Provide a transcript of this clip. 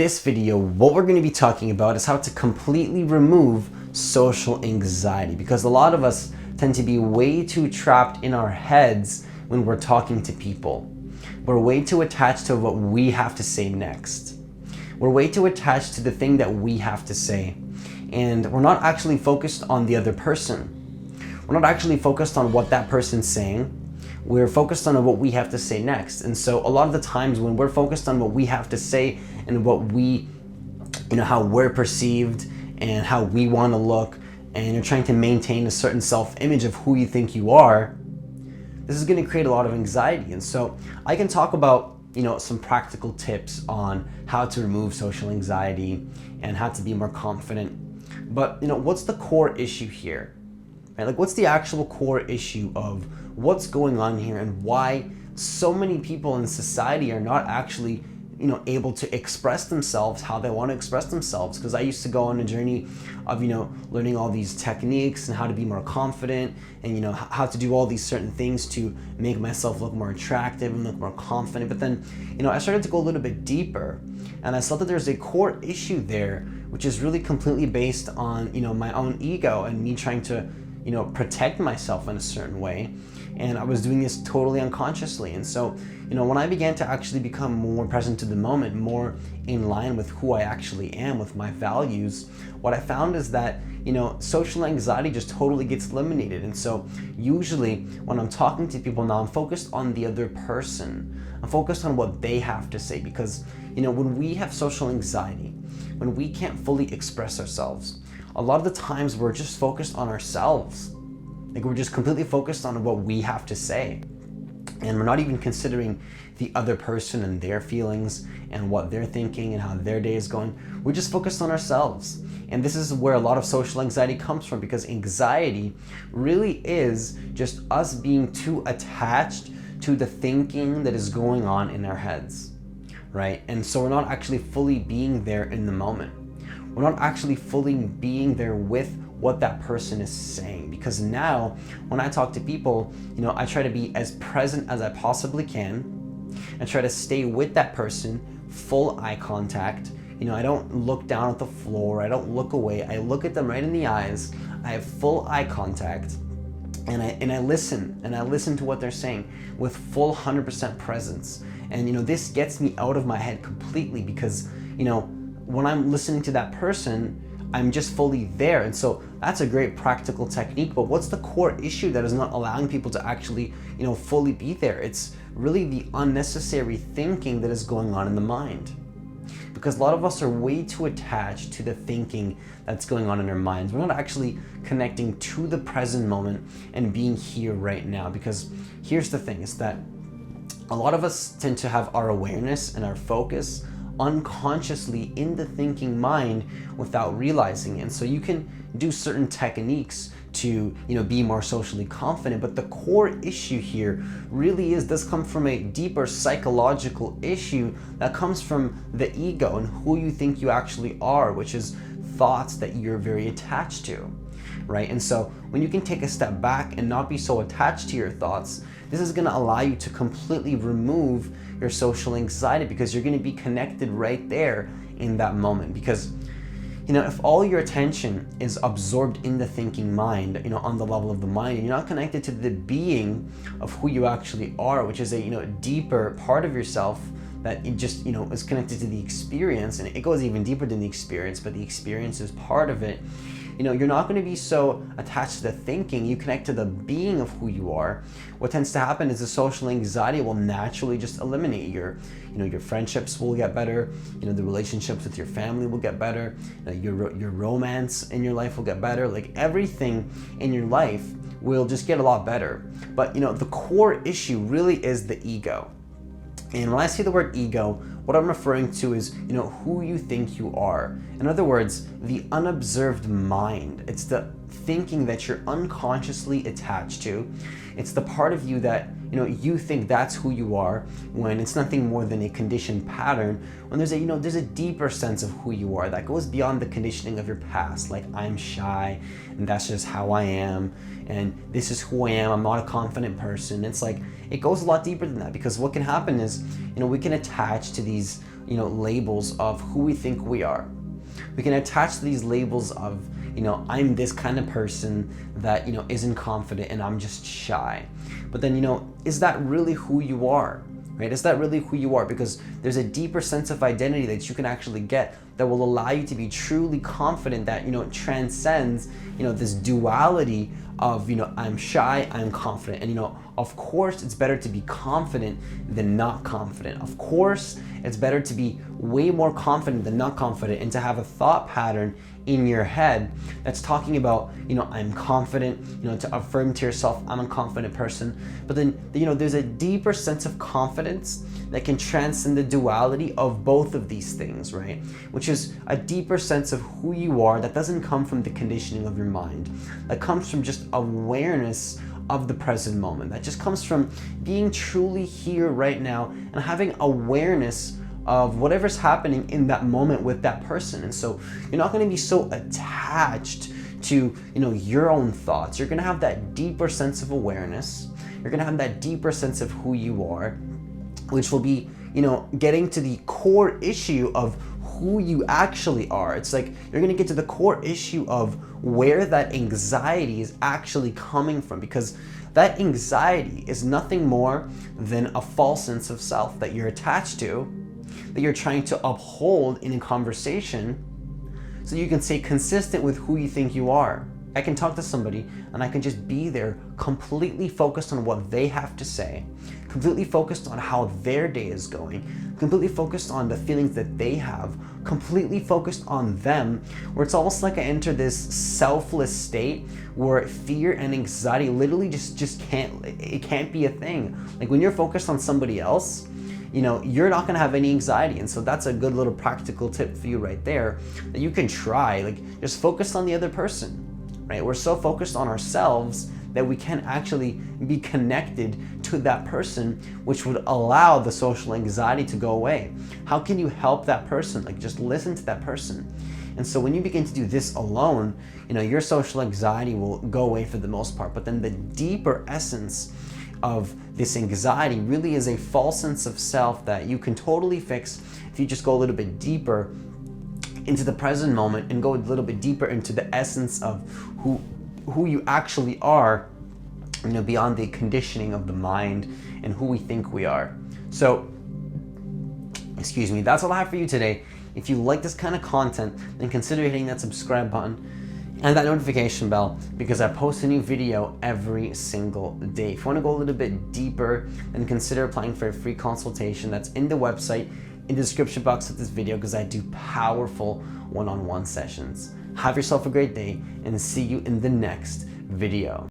this video, what we're going to be talking about is how to completely remove social anxiety, because a lot of us tend to be way too trapped in our heads when we're talking to people. We're way too attached to what we have to say next. We're way too attached to the thing that we have to say, and we're not actually focused on the other person. We're not actually focused on what that person's saying. We're focused on what we have to say next. And so a lot of the times when we're focused on what we have to say and what we, how we're perceived and how we want to look, and you're trying to maintain a certain self-image of who you think you are, this is going to create a lot of anxiety. And so I can talk about, some practical tips on how to remove social anxiety and how to be more confident. But, what's the core issue here? Right? Like, what's the actual core issue of what's going on here and why so many people in society are not actually able to express themselves how they want to express themselves? Because I used to go on a journey of learning all these techniques and how to be more confident and how to do all these certain things to make myself look more attractive and look more confident. But then I started to go a little bit deeper, and I saw that there's a core issue there, which is really completely based on my own ego and me trying to protect myself in a certain way. And I was doing this totally unconsciously. And so, when I began to actually become more present to the moment, more in line with who I actually am, with my values, what I found is that, social anxiety just totally gets eliminated. And so usually when I'm talking to people now, I'm focused on the other person. I'm focused on what they have to say, because, when we have social anxiety, when we can't fully express ourselves, a lot of the times we're just focused on ourselves. Like, we're just completely focused on what we have to say. And we're not even considering the other person and their feelings and what they're thinking and how their day is going. We're just focused on ourselves. And this is where a lot of social anxiety comes from, because anxiety really is just us being too attached to the thinking that is going on in our heads, right? And so we're not actually fully being there in the moment. We're not actually fully being there with what that person is saying. Because now when I talk to people, I try to be as present as I possibly can and try to stay with that person, full eye contact. I don't look down at the floor, I don't look away, I look at them right in the eyes, I have full eye contact, and I listen to what they're saying with full 100% presence. And this gets me out of my head completely, because when I'm listening to that person, I'm just fully there. And so that's a great practical technique. But what's the core issue that is not allowing people to actually, fully be there? It's really the unnecessary thinking that is going on in the mind. Because a lot of us are way too attached to the thinking that's going on in our minds. We're not actually connecting to the present moment and being here right now. Because here's the thing, is that a lot of us tend to have our awareness and our focus unconsciously in the thinking mind without realizing it. And so you can do certain techniques to be more socially confident, but the core issue here really does come from a deeper psychological issue that comes from the ego and who you think you actually are, which is thoughts that you're very attached to, right? And so when you can take a step back and not be so attached to your thoughts, this is going to allow you to completely remove your social anxiety, because you're going to be connected right there in that moment. Because if all your attention is absorbed in the thinking mind, on the level of the mind, and you're not connected to the being of who you actually are, which is a deeper part of yourself that it just is connected to the experience, and it goes even deeper than the experience, but the experience is part of it. You're not going to be so attached to the thinking. You connect to the being of who you are. What tends to happen is the social anxiety will naturally just eliminate. Your friendships will get better. The relationships with your family will get better. Your romance in your life will get better. Like, everything in your life will just get a lot better. But the core issue really is the ego. And when I say the word ego, what I'm referring to is, who you think you are. In other words, the unobserved mind. It's the thinking that you're unconsciously attached to. It's the part of you that, you think that's who you are, when it's nothing more than a conditioned pattern, when there's a deeper sense of who you are that goes beyond the conditioning of your past. Like, I'm shy, and that's just how I am, and this is who I am, I'm not a confident person. It's like, it goes a lot deeper than that, because what can happen is, we can attach to these, labels of who we think we are. We can attach these labels of, I'm this kind of person that, isn't confident and I'm just shy. But then, is that really who you are? Right? Is that really who you are? Because there's a deeper sense of identity that you can actually get that will allow you to be truly confident that, transcends, this duality of, I'm shy, I'm confident. And, of course, it's better to be confident than not confident. Of course, it's better to be way more confident than not confident, and to have a thought pattern in your head that's talking about, I'm confident, to affirm to yourself, I'm a confident person. But then, there's a deeper sense of confidence that can transcend the duality of both of these things, right? Which is a deeper sense of who you are that doesn't come from the conditioning of your mind, that comes from just awareness of the present moment, that just comes from being truly here right now and having awareness of whatever's happening in that moment with that person. And so you're not going to be so attached to, your own thoughts. You're going to have that deeper sense of awareness. You're going to have that deeper sense of who you are, which will be, getting to the core issue of who you actually are. It's like you're going to get to the core issue of where that anxiety is actually coming from, because that anxiety is nothing more than a false sense of self that you're attached to, that you're trying to uphold in a conversation so you can stay consistent with who you think you are. I can talk to somebody and I can just be there completely focused on what they have to say, completely focused on how their day is going, completely focused on the feelings that they have, completely focused on them, where it's almost like I enter this selfless state where fear and anxiety literally just can't be a thing. Like when you're focused on somebody else, you're not going to have any anxiety. And so that's a good little practical tip for you right there that you can try. Like just focus on the other person, right? We're so focused on ourselves that we can't actually be connected to that person, which would allow the social anxiety to go away. How can you help that person? Like just listen to that person. And so when you begin to do this alone, your social anxiety will go away for the most part. But then the deeper essence of this anxiety really is a false sense of self that you can totally fix if you just go a little bit deeper into the present moment and go a little bit deeper into the essence of who you actually are, beyond the conditioning of the mind and who we think we are. So, that's all I have for you today. If you like this kind of content, then consider hitting that subscribe button and that notification bell, because I post a new video every single day. If you want to go a little bit deeper, then consider applying for a free consultation that's in the website, in the description box of this video, because I do powerful one-on-one sessions. Have yourself a great day and see you in the next video.